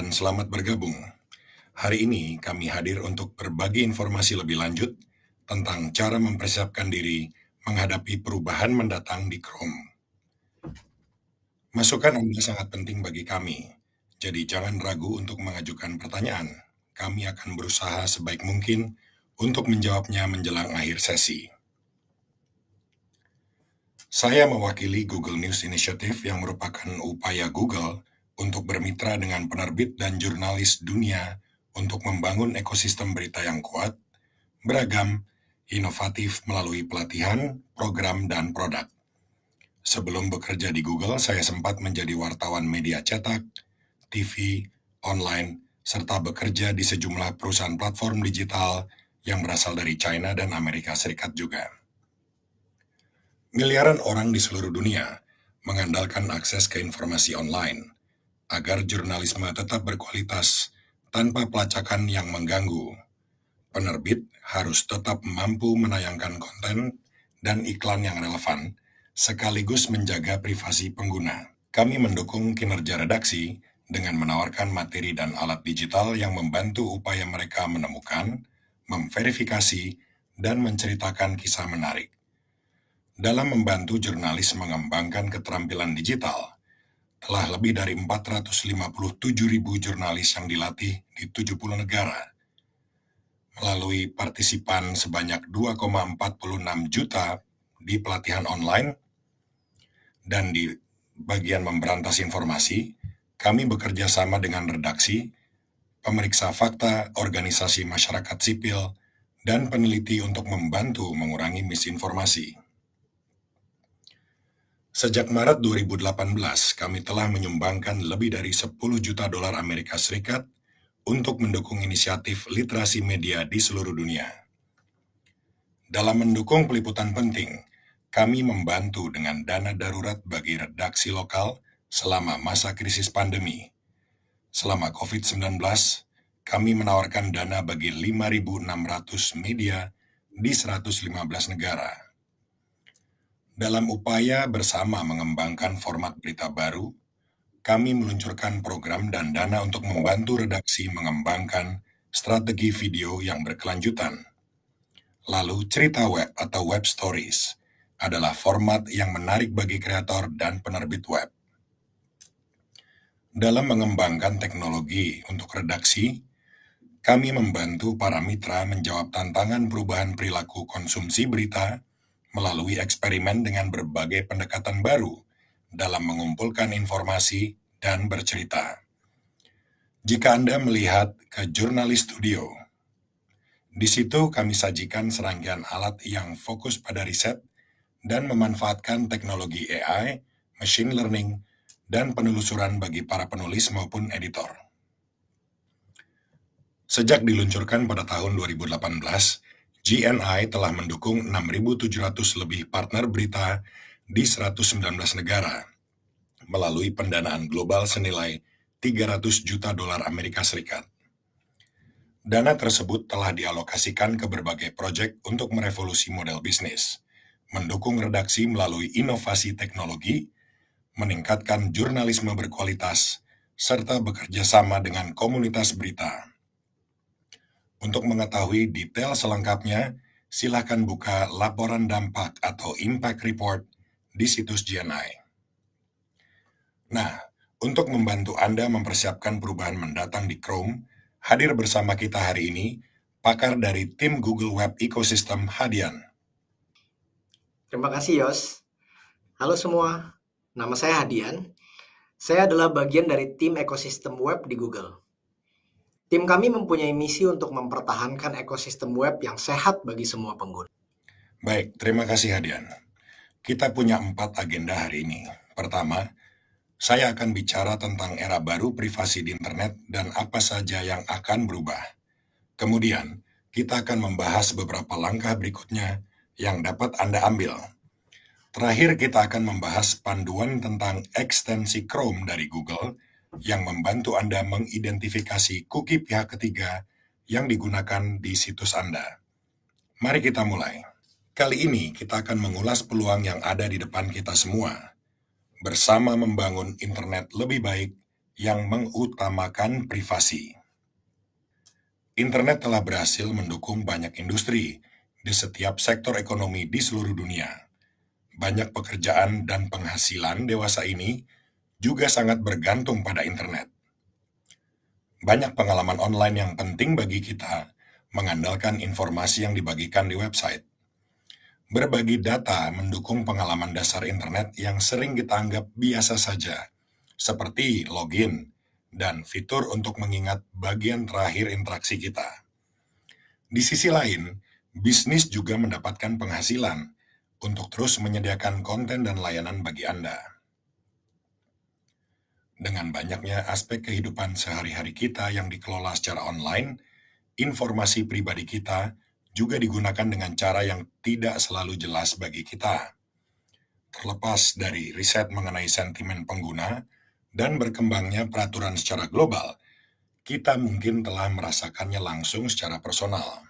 dan selamat bergabung. Hari ini kami hadir untuk berbagi informasi lebih lanjut tentang cara mempersiapkan diri menghadapi perubahan mendatang di Chrome. Masukan Anda sangat penting bagi kami, jadi jangan ragu untuk mengajukan pertanyaan. Kami akan berusaha sebaik mungkin untuk menjawabnya menjelang akhir sesi. Saya mewakili Google News Initiative yang merupakan upaya Google untuk bermitra dengan penerbit dan jurnalis dunia untuk membangun ekosistem berita yang kuat, beragam, inovatif melalui pelatihan, program, dan produk. Sebelum bekerja di Google, saya sempat menjadi wartawan media cetak, TV, online, serta bekerja di sejumlah perusahaan platform digital yang berasal dari China dan Amerika Serikat juga. Miliaran orang di seluruh dunia mengandalkan akses ke informasi online agar jurnalisme tetap berkualitas tanpa pelacakan yang mengganggu. Penerbit harus tetap mampu menayangkan konten dan iklan yang relevan, sekaligus menjaga privasi pengguna. Kami mendukung kinerja redaksi dengan menawarkan materi dan alat digital yang membantu upaya mereka menemukan, memverifikasi, dan menceritakan kisah menarik. Dalam membantu jurnalis mengembangkan keterampilan digital, telah lebih dari 457.000 jurnalis yang dilatih di 70 negara. Melalui partisipan sebanyak 2,46 juta di pelatihan online dan di bagian memberantas informasi, kami bekerja sama dengan redaksi, pemeriksa fakta, organisasi masyarakat sipil, dan peneliti untuk membantu mengurangi misinformasi. Sejak Maret 2018, kami telah menyumbangkan lebih dari 10 juta dolar Amerika Serikat untuk mendukung inisiatif literasi media di seluruh dunia. Dalam mendukung peliputan penting, kami membantu dengan dana darurat bagi redaksi lokal selama masa krisis pandemi. Selama COVID-19, kami menawarkan dana bagi 5.600 media di 115 negara. Dalam upaya bersama mengembangkan format berita baru, kami meluncurkan program dan dana untuk membantu redaksi mengembangkan strategi video yang berkelanjutan. Lalu, cerita web atau web stories adalah format yang menarik bagi kreator dan penerbit web. Dalam mengembangkan teknologi untuk redaksi, kami membantu para mitra menjawab tantangan perubahan perilaku konsumsi berita melalui eksperimen dengan berbagai pendekatan baru dalam mengumpulkan informasi dan bercerita. Jika Anda melihat ke Jurnalis Studio, di situ kami sajikan serangkaian alat yang fokus pada riset dan memanfaatkan teknologi AI, machine learning, dan penelusuran bagi para penulis maupun editor. Sejak diluncurkan pada tahun 2018, GNI telah mendukung 6.700 lebih partner berita di 119 negara melalui pendanaan global senilai 300 juta dolar Amerika Serikat. Dana tersebut telah dialokasikan ke berbagai proyek untuk merevolusi model bisnis, mendukung redaksi melalui inovasi teknologi, meningkatkan jurnalisme berkualitas, serta bekerja sama dengan komunitas berita. Untuk mengetahui detail selengkapnya, silakan buka laporan dampak atau impact report di situs GNI. Nah, untuk membantu Anda mempersiapkan perubahan mendatang di Chrome, hadir bersama kita hari ini, pakar dari tim Google Web Ecosystem, Hadian. Terima kasih, Yos. Halo semua, nama saya Hadian. Saya adalah bagian dari tim ekosistem web di Google. Tim kami mempunyai misi untuk mempertahankan ekosistem web yang sehat bagi semua pengguna. Baik, terima kasih Hadian. Kita punya 4 agenda hari ini. Pertama, saya akan bicara tentang era baru privasi di internet dan apa saja yang akan berubah. Kemudian, kita akan membahas beberapa langkah berikutnya yang dapat Anda ambil. Terakhir, kita akan membahas panduan tentang ekstensi Chrome dari Google yang membantu Anda mengidentifikasi cookie pihak ketiga yang digunakan di situs Anda. Mari kita mulai. Kali ini kita akan mengulas peluang yang ada di depan kita semua, bersama membangun internet lebih baik yang mengutamakan privasi. Internet telah berhasil mendukung banyak industri di setiap sektor ekonomi di seluruh dunia. Banyak pekerjaan dan penghasilan dewasa ini juga sangat bergantung pada internet. Banyak pengalaman online yang penting bagi kita mengandalkan informasi yang dibagikan di website. Berbagi data mendukung pengalaman dasar internet yang sering kita anggap biasa saja, seperti login dan fitur untuk mengingat bagian terakhir interaksi kita. Di sisi lain, bisnis juga mendapatkan penghasilan untuk terus menyediakan konten dan layanan bagi Anda. Dengan banyaknya aspek kehidupan sehari-hari kita yang dikelola secara online, informasi pribadi kita juga digunakan dengan cara yang tidak selalu jelas bagi kita. Terlepas dari riset mengenai sentimen pengguna dan berkembangnya peraturan secara global, kita mungkin telah merasakannya langsung secara personal.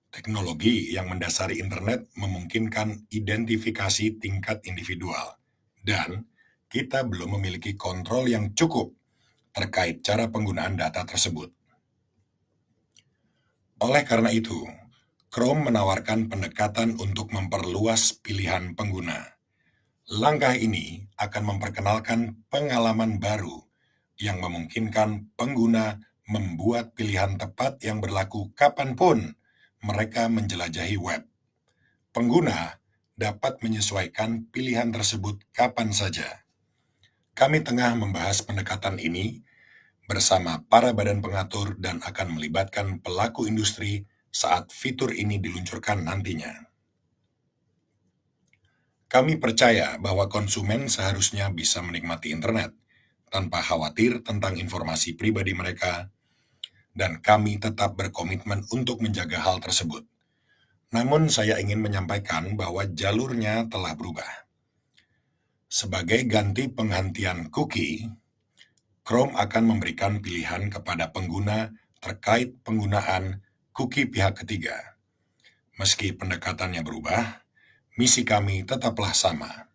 Teknologi yang mendasari internet memungkinkan identifikasi tingkat individual, dan kita belum memiliki kontrol yang cukup terkait cara penggunaan data tersebut. Oleh karena itu, Chrome menawarkan pendekatan untuk memperluas pilihan pengguna. Langkah ini akan memperkenalkan pengalaman baru yang memungkinkan pengguna membuat pilihan tepat yang berlaku kapanpun mereka menjelajahi web. Pengguna dapat menyesuaikan pilihan tersebut kapan saja. Kami tengah membahas pendekatan ini bersama para badan pengatur dan akan melibatkan pelaku industri saat fitur ini diluncurkan nantinya. Kami percaya bahwa konsumen seharusnya bisa menikmati internet tanpa khawatir tentang informasi pribadi mereka, dan kami tetap berkomitmen untuk menjaga hal tersebut. Namun saya ingin menyampaikan bahwa jalurnya telah berubah. Sebagai ganti penghentian cookie, Chrome akan memberikan pilihan kepada pengguna terkait penggunaan cookie pihak ketiga. Meski pendekatannya berubah, misi kami tetaplah sama.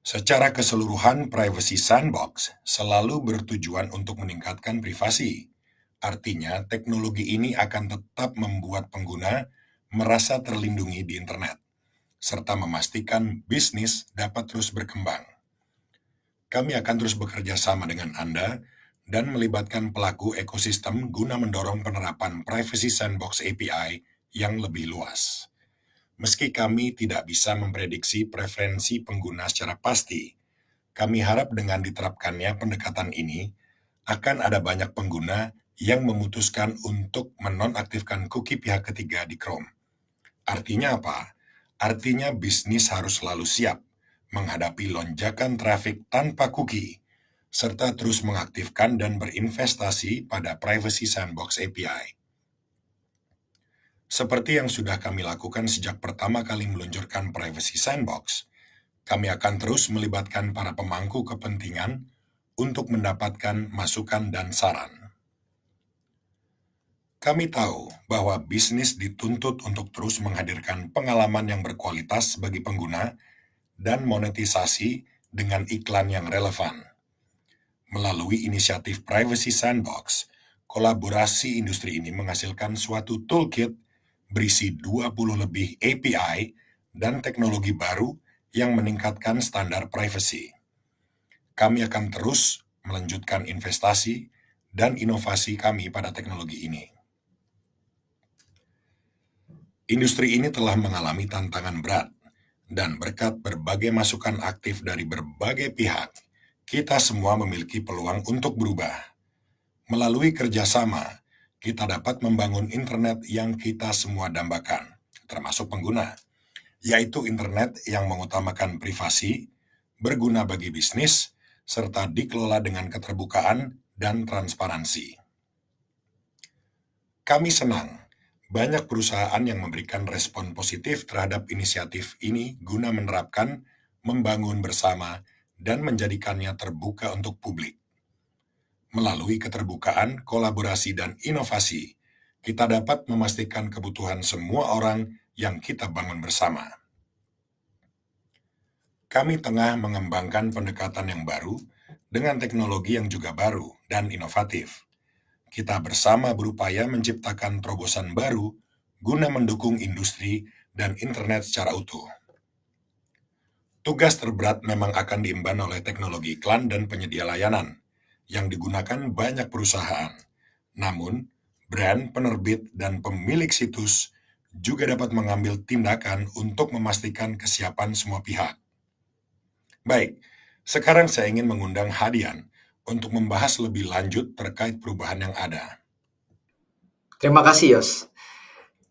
Secara keseluruhan, Privacy Sandbox selalu bertujuan untuk meningkatkan privasi. Artinya, teknologi ini akan tetap membuat pengguna merasa terlindungi di internet, serta memastikan bisnis dapat terus berkembang. Kami akan terus bekerja sama dengan Anda dan melibatkan pelaku ekosistem guna mendorong penerapan Privacy Sandbox API yang lebih luas. Meski kami tidak bisa memprediksi preferensi pengguna secara pasti, kami harap dengan diterapkannya pendekatan ini, akan ada banyak pengguna yang memutuskan untuk menonaktifkan cookie pihak ketiga di Chrome. Artinya apa? Artinya bisnis harus selalu siap menghadapi lonjakan trafik tanpa cookie, serta terus mengaktifkan dan berinvestasi pada Privacy Sandbox API. Seperti yang sudah kami lakukan sejak pertama kali meluncurkan Privacy Sandbox, kami akan terus melibatkan para pemangku kepentingan untuk mendapatkan masukan dan saran. Kami tahu bahwa bisnis dituntut untuk terus menghadirkan pengalaman yang berkualitas bagi pengguna dan monetisasi dengan iklan yang relevan. Melalui inisiatif Privacy Sandbox, kolaborasi industri ini menghasilkan suatu toolkit berisi 20 lebih API dan teknologi baru yang meningkatkan standar privacy. Kami akan terus melanjutkan investasi dan inovasi kami pada teknologi ini. Industri ini telah mengalami tantangan berat, dan berkat berbagai masukan aktif dari berbagai pihak, kita semua memiliki peluang untuk berubah. Melalui kerjasama, kita dapat membangun internet yang kita semua dambakan, termasuk pengguna, yaitu internet yang mengutamakan privasi, berguna bagi bisnis, serta dikelola dengan keterbukaan dan transparansi. Kami senang banyak perusahaan yang memberikan respon positif terhadap inisiatif ini guna menerapkan, membangun bersama, dan menjadikannya terbuka untuk publik. Melalui keterbukaan, kolaborasi, dan inovasi, kita dapat memastikan kebutuhan semua orang yang kita bangun bersama. Kami tengah mengembangkan pendekatan yang baru dengan teknologi yang juga baru dan inovatif. Kita bersama berupaya menciptakan terobosan baru guna mendukung industri dan internet secara utuh. Tugas terberat memang akan diemban oleh teknologi iklan dan penyedia layanan yang digunakan banyak perusahaan. Namun, brand, penerbit, dan pemilik situs juga dapat mengambil tindakan untuk memastikan kesiapan semua pihak. Baik, sekarang saya ingin mengundang Hadian untuk membahas lebih lanjut terkait perubahan yang ada. Terima kasih, Yos.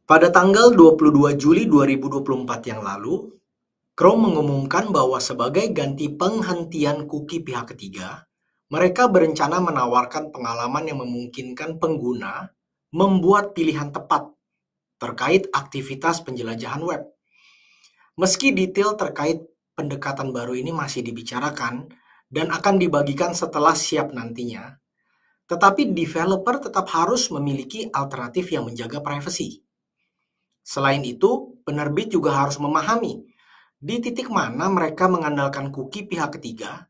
Pada tanggal 22 Juli 2024 yang lalu, Chrome mengumumkan bahwa sebagai ganti penghentian cookie pihak ketiga, mereka berencana menawarkan pengalaman yang memungkinkan pengguna membuat pilihan tepat terkait aktivitas penjelajahan web. Meski detail terkait pendekatan baru ini masih dibicarakan dan akan dibagikan setelah siap nantinya, tetapi developer tetap harus memiliki alternatif yang menjaga privasi. Selain itu, penerbit juga harus memahami di titik mana mereka mengandalkan cookie pihak ketiga,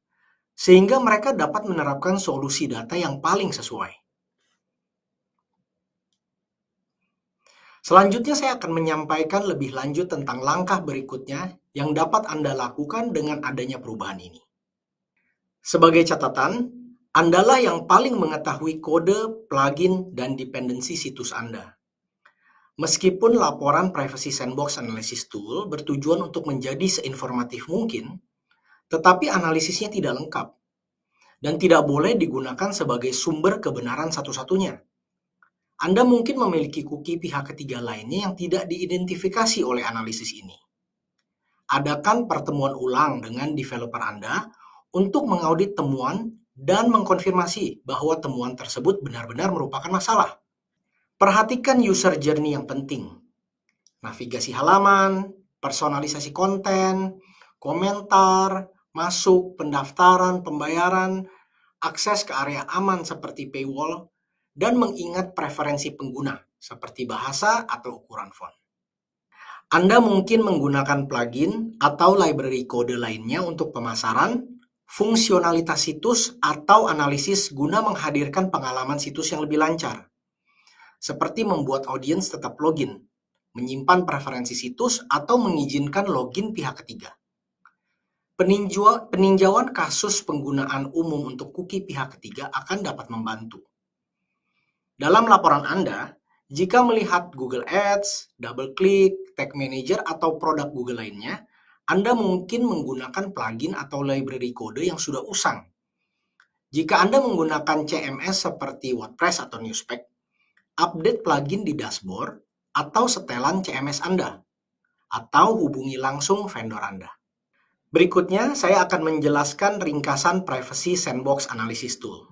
sehingga mereka dapat menerapkan solusi data yang paling sesuai. Selanjutnya saya akan menyampaikan lebih lanjut tentang langkah berikutnya yang dapat Anda lakukan dengan adanya perubahan ini. Sebagai catatan, Andalah yang paling mengetahui kode, plugin, dan dependensi situs Anda. Meskipun laporan Privacy Sandbox Analysis Tool bertujuan untuk menjadi seinformatif mungkin, tetapi analisisnya tidak lengkap dan tidak boleh digunakan sebagai sumber kebenaran satu-satunya. Anda mungkin memiliki cookie pihak ketiga lainnya yang tidak diidentifikasi oleh analisis ini. Adakan pertemuan ulang dengan developer Anda untuk mengaudit temuan dan mengkonfirmasi bahwa temuan tersebut benar-benar merupakan masalah. Perhatikan user journey yang penting. Navigasi halaman, personalisasi konten, komentar, masuk, pendaftaran, pembayaran, akses ke area aman seperti paywall, dan mengingat preferensi pengguna seperti bahasa atau ukuran font. Anda mungkin menggunakan plugin atau library kode lainnya untuk pemasaran, fungsionalitas situs, atau analisis guna menghadirkan pengalaman situs yang lebih lancar. Seperti membuat audiens tetap login, menyimpan preferensi situs, atau mengizinkan login pihak ketiga. Peninjauan kasus penggunaan umum untuk cookie pihak ketiga akan dapat membantu. Dalam laporan Anda, jika melihat Google Ads, DoubleClick, Tag Manager, atau produk Google lainnya, Anda mungkin menggunakan plugin atau library kode yang sudah usang. Jika Anda menggunakan CMS seperti WordPress atau Newspack, update plugin di dashboard atau setelan CMS Anda, atau hubungi langsung vendor Anda. Berikutnya, saya akan menjelaskan ringkasan Privacy Sandbox Analysis Tool,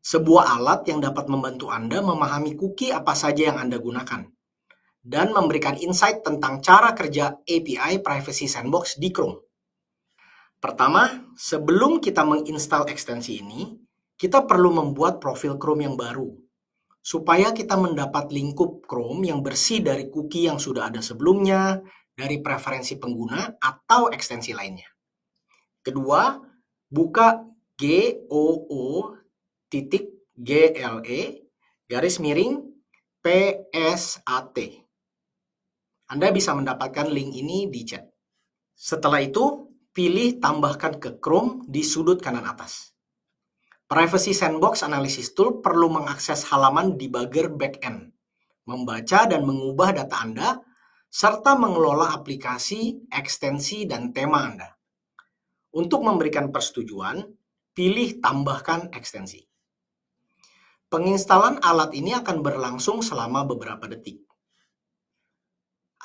sebuah alat yang dapat membantu Anda memahami cookie apa saja yang Anda gunakan, dan memberikan insight tentang cara kerja API Privacy Sandbox di Chrome. Pertama, sebelum kita menginstal ekstensi ini, kita perlu membuat profil Chrome yang baru, supaya kita mendapat lingkup Chrome yang bersih dari cookie yang sudah ada sebelumnya, dari preferensi pengguna, atau ekstensi lainnya. Kedua, buka GOO.GLE_PSAT. Anda bisa mendapatkan link ini di chat. Setelah itu, pilih tambahkan ke Chrome di sudut kanan atas. Privacy Sandbox Analysis Tool perlu mengakses halaman debugger backend, membaca dan mengubah data Anda, serta mengelola aplikasi, ekstensi, dan tema Anda. Untuk memberikan persetujuan, pilih tambahkan ekstensi. Penginstalan alat ini akan berlangsung selama beberapa detik.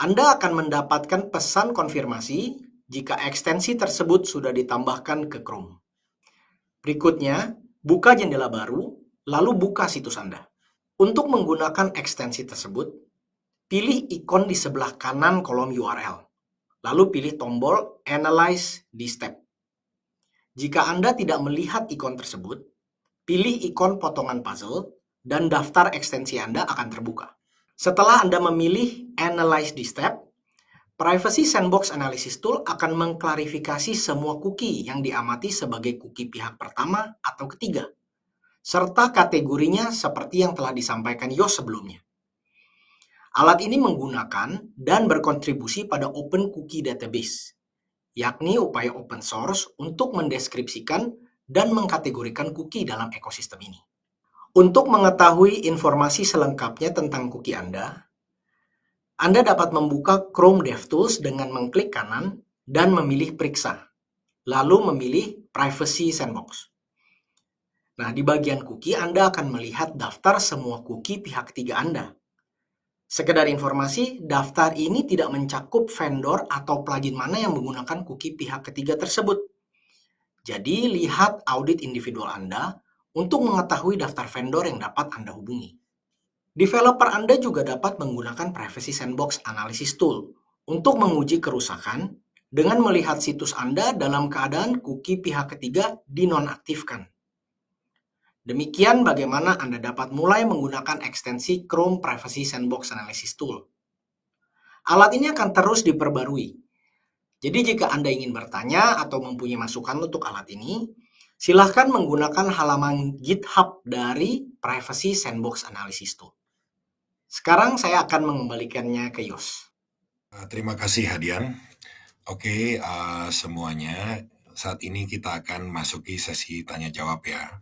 Anda akan mendapatkan pesan konfirmasi jika ekstensi tersebut sudah ditambahkan ke Chrome. Berikutnya, buka jendela baru, lalu buka situs Anda. Untuk menggunakan ekstensi tersebut, pilih ikon di sebelah kanan kolom URL, lalu pilih tombol Analyze this tab. Jika Anda tidak melihat ikon tersebut, pilih ikon potongan puzzle dan daftar ekstensi Anda akan terbuka. Setelah Anda memilih Analyze this tab, Privacy Sandbox Analysis Tool akan mengklarifikasi semua cookie yang diamati sebagai cookie pihak pertama atau ketiga, serta kategorinya seperti yang telah disampaikan Yos sebelumnya. Alat ini menggunakan dan berkontribusi pada Open Cookie Database, yakni upaya open source untuk mendeskripsikan dan mengkategorikan cookie dalam ekosistem ini. Untuk mengetahui informasi selengkapnya tentang cookie Anda dapat membuka Chrome DevTools dengan mengklik kanan dan memilih Periksa, lalu memilih Privacy Sandbox. Nah, di bagian cookie Anda akan melihat daftar semua cookie pihak ketiga Anda. Sekedar informasi, daftar ini tidak mencakup vendor atau plugin mana yang menggunakan cookie pihak ketiga tersebut. Jadi, lihat audit individual Anda untuk mengetahui daftar vendor yang dapat Anda hubungi. Developer Anda juga dapat menggunakan Privacy Sandbox Analysis Tool untuk menguji kerusakan dengan melihat situs Anda dalam keadaan cookie pihak ketiga dinonaktifkan. Demikian bagaimana Anda dapat mulai menggunakan ekstensi Chrome Privacy Sandbox Analysis Tool. Alat ini akan terus diperbarui. Jadi jika Anda ingin bertanya atau mempunyai masukan untuk alat ini, silahkan menggunakan halaman GitHub dari Privacy Sandbox Analysis Tool. Sekarang saya akan mengembalikannya ke Yos. Terima kasih Hadian. Oke, semuanya. Saat ini kita akan masuki sesi tanya jawab ya.